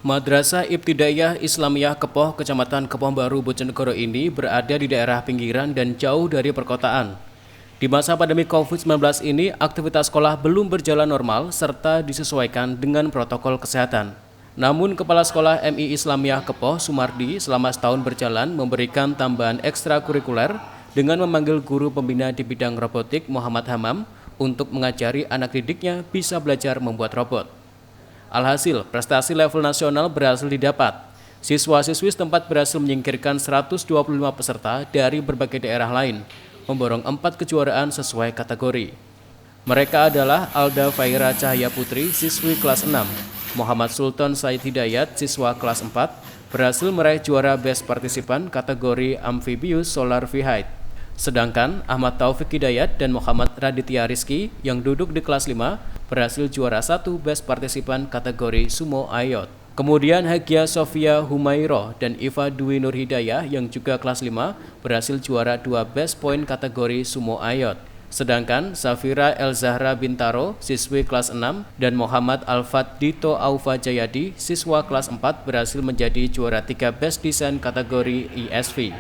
Madrasah Ibtidaiyah Islamiyah Kepoh, Kecamatan Kepoh Baru, Bojonegoro ini berada di daerah pinggiran dan jauh dari perkotaan. Di masa pandemi COVID-19 ini, aktivitas sekolah belum berjalan normal serta disesuaikan dengan protokol kesehatan. Namun, Kepala Sekolah MI Islamiyah Kepoh, Sumardi, selama setahun berjalan memberikan tambahan ekstrakurikuler dengan memanggil guru pembina di bidang robotik Muhammad Hamam untuk mengajari anak didiknya bisa belajar membuat robot. Alhasil, prestasi level nasional berhasil didapat. Siswa-siswi setempat berhasil menyingkirkan 125 peserta dari berbagai daerah lain, memborong 4 kejuaraan sesuai kategori. Mereka adalah Alda Faira Cahaya Putri, siswi kelas 6, Muhammad Sultan Said Hidayat, siswa kelas 4, berhasil meraih juara Best Partisipan kategori Amphibious Solar V-Height. Sedangkan Ahmad Taufik Hidayat dan Muhammad Raditya Rizky yang duduk di kelas 5 berhasil juara 1 Best Partisipan kategori Sumo Ayot. Kemudian Hagia Sofia Humairo dan Iva Dwi Nur Hidayah yang juga kelas 5 berhasil juara 2 Best Point kategori Sumo Ayot. Sedangkan Safira El Zahra Bintaro, siswi kelas 6, dan Muhammad Alfat Dito Aufa Jayadi, siswa kelas 4 berhasil menjadi juara 3 Best Design kategori ISV.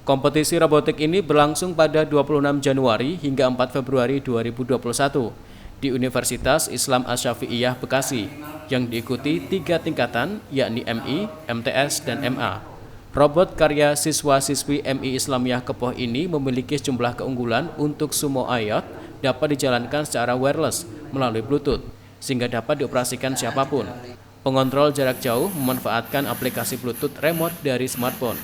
Kompetisi robotik ini berlangsung pada 26 Januari hingga 4 Februari 2021 di Universitas Islam Asy-Syafi'iyah Bekasi yang diikuti 3 tingkatan yakni MI, MTS, dan MA. Robot karya siswa-siswi MI Islamiyah Kepoh ini memiliki sejumlah keunggulan untuk Sumo Ayot dapat dijalankan secara wireless melalui Bluetooth sehingga dapat dioperasikan siapapun. Pengontrol jarak jauh memanfaatkan aplikasi Bluetooth remote dari smartphone.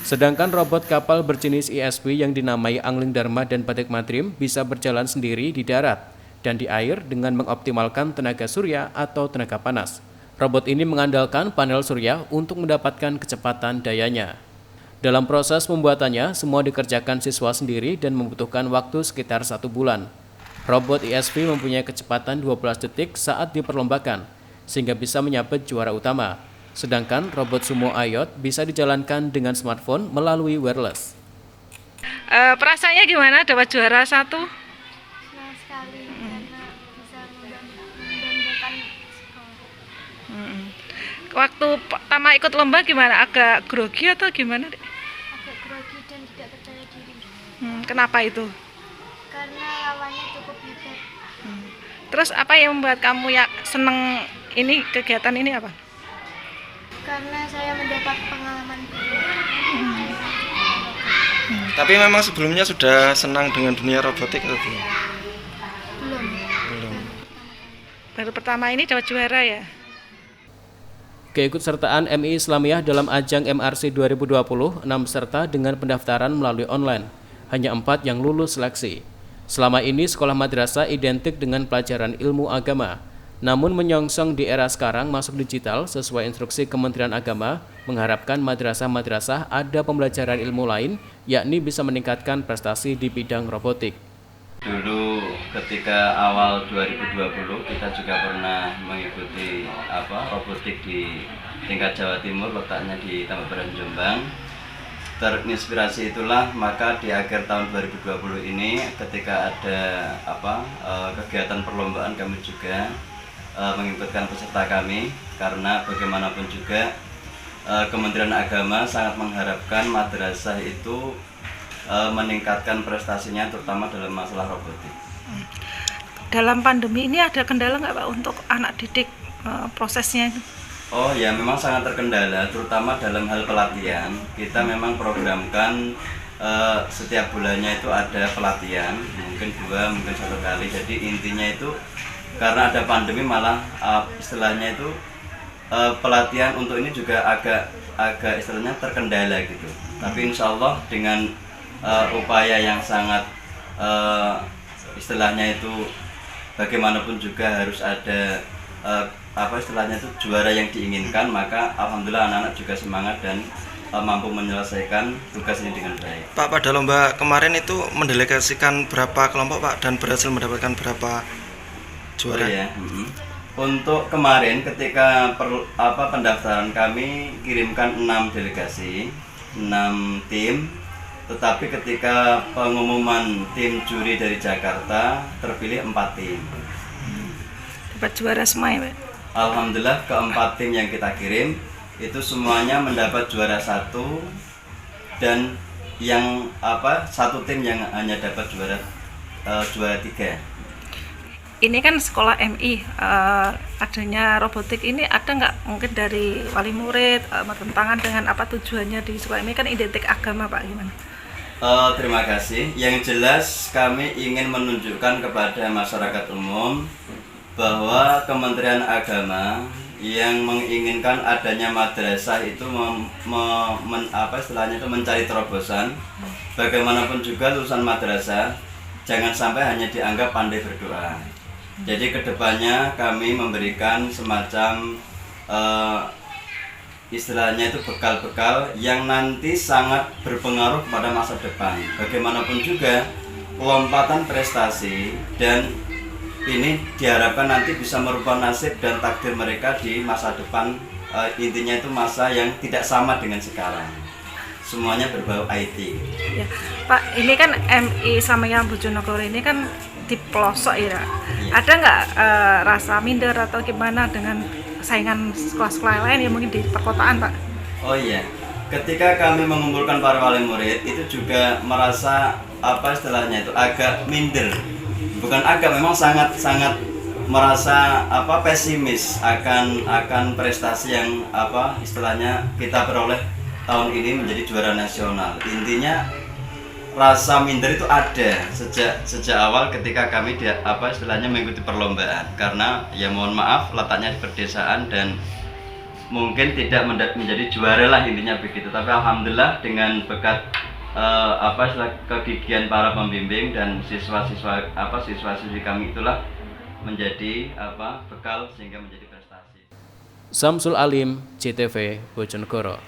Sedangkan robot kapal berjenis ISV yang dinamai Angling Dharma dan Batik Madrim bisa berjalan sendiri di darat dan di air dengan mengoptimalkan tenaga surya atau tenaga panas. Robot ini mengandalkan panel surya untuk mendapatkan kecepatan dayanya. Dalam proses pembuatannya, semua dikerjakan siswa sendiri dan membutuhkan waktu sekitar 1 bulan. Robot ISV mempunyai kecepatan 12 detik saat diperlombakan, sehingga bisa menyabet juara utama. Sedangkan robot Sumo Ayot bisa dijalankan dengan smartphone melalui wireless. Perasaannya gimana dapat juara 1? Senang sekali karena bisa membanggakan sekolah. Waktu pertama ikut lomba gimana? Agak grogi atau gimana? Agak grogi dan tidak percaya diri Kenapa itu? karena lawannya cukup hebat. Terus apa yang membuat kamu seneng ini, kegiatan ini apa? Karena saya mendapat pengalaman baru. Tapi memang sebelumnya sudah senang dengan dunia robotik atau belum? Belum. Belum. Baru pertama ini dapat juara ya? Keikutsertaan MI Islamiyah dalam ajang MRC 2020, 6 peserta dengan pendaftaran melalui online. Hanya 4 yang lulus seleksi. Selama ini sekolah madrasah identik dengan pelajaran ilmu agama. Namun menyongsong di era sekarang masuk digital sesuai instruksi Kementerian Agama, mengharapkan madrasah-madrasah ada pembelajaran ilmu lain, yakni bisa meningkatkan prestasi di bidang robotik. Dulu ketika awal 2020 kita juga pernah mengikuti robotik di tingkat Jawa Timur, letaknya di Tambak Jombang. Terinspirasi itulah maka di akhir tahun 2020 ini ketika ada kegiatan perlombaan kami juga mengikutkan peserta kami karena bagaimanapun juga Kementerian Agama sangat mengharapkan madrasah itu meningkatkan prestasinya terutama dalam masalah robotik. Dalam pandemi ini ada kendala nggak Pak untuk anak didik prosesnya? Oh ya, memang sangat terkendala terutama dalam hal pelatihan. Kita memang programkan setiap bulannya itu ada pelatihan, mungkin 2, mungkin 1 kali. Jadi intinya itu karena ada pandemi malah istilahnya itu pelatihan untuk ini juga agak istilahnya terkendala gitu. Tapi insya Allah dengan upaya yang sangat istilahnya itu bagaimanapun juga harus ada istilahnya itu juara yang diinginkan, maka alhamdulillah anak-anak juga semangat dan mampu menyelesaikan tugas ini dengan baik. Pak, pada lomba kemarin itu mendelegasikan berapa kelompok Pak dan berhasil mendapatkan berapa juara? Oh, ya. Untuk kemarin ketika pendaftaran kami kirimkan 6 delegasi, 6 tim. Tetapi ketika pengumuman tim juri dari Jakarta terpilih 4 tim. Dapat juara semua ya Pak? alhamdulillah keempat tim yang kita kirim itu semuanya mendapat juara 1 dan yang satu tim yang hanya dapat juara 3. Ini kan sekolah MI, adanya robotik ini ada nggak mungkin dari wali murid bertentangan dengan apa tujuannya di sekolah ini kan identik agama Pak, gimana? Terima kasih. Yang jelas kami ingin menunjukkan kepada masyarakat umum bahwa Kementerian Agama yang menginginkan adanya madrasah itu mencari terobosan. Bagaimanapun juga lulusan madrasah jangan sampai hanya dianggap pandai berdoa. Jadi kedepannya kami memberikan semacam istilahnya itu bekal-bekal yang nanti sangat berpengaruh pada masa depan. Bagaimanapun juga lompatan prestasi dan ini diharapkan nanti bisa merubah nasib dan takdir mereka di masa depan. Intinya itu masa yang tidak sama dengan sekarang. Semuanya berbau IT. Ya, Pak, ini kan MI Islamiyah Bojonegoro ini kan di pelosok ya. Iya. Ada nggak rasa minder atau gimana dengan saingan sekolah-sekolah lain yang mungkin di perkotaan, Pak? Oh iya, ketika kami mengumpulkan para wali murid itu juga merasa istilahnya itu agak minder. Bukan agak, memang sangat merasa pesimis akan prestasi yang istilahnya kita peroleh tahun ini menjadi juara nasional. Intinya rasa minder itu ada sejak awal ketika kami istilahnya mengikuti perlombaan, karena ya mohon maaf letaknya di pedesaan dan mungkin tidak menjadi juara lah, intinya begitu. Tapi alhamdulillah dengan berkat kegigihan para pembimbing dan siswa-siswi kami itulah menjadi bekal sehingga menjadi prestasi. Samsul Alim, CTV, Bojonegoro.